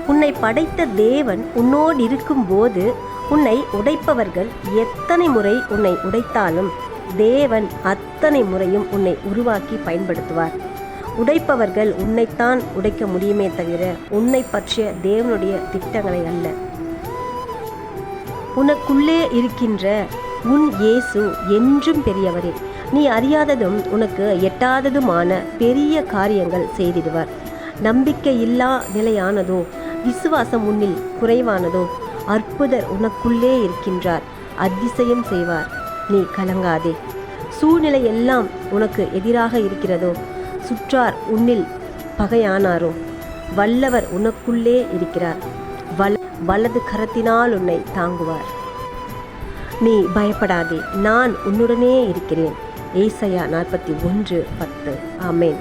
உன்னை படைத்த தேவன் உன்னோடு இருக்கும்போது உன்னை உடைப்பவர்கள் எத்தனை முறை உன்னை உடைத்தாலும் தேவன் அத்தனை முறையும் உன்னை உருவாக்கி பயன்படுத்துவார். உடைப்பவர்கள் உன்னைத்தான் உடைக்க முடியுமே தவிர உன்னை பற்றிய தேவனுடைய திட்டங்களை அல்ல. உனக்குள்ளே இருக்கின்ற உன் இயேசு என்றும் பெரியவரே. நீ அறியாததும் உனக்கு எட்டாததுமான பெரிய காரியங்கள் செய்திடுவார். நம்பிக்கையில்லா நிலையானதோ, விசுவாசம் உன்னில் குறைவானதோ, அற்புதர் உனக்குள்ளே இருக்கின்றார், அதிசயம் செய்வார். நீ கலங்காதே. சூழ்நிலை எல்லாம் உனக்கு எதிராக இருக்கிறதோ, சுற்றார் உன்னில் பகையானாரோ, வல்லவர் உனக்குள்ளே இருக்கிறார். வலது கரத்தினால் உன்னை தாங்குவார். நீ பயப்படாதே, நான் உன்னுடனே இருக்கிறேன். ஏசாயா 41:10. ஆமென்.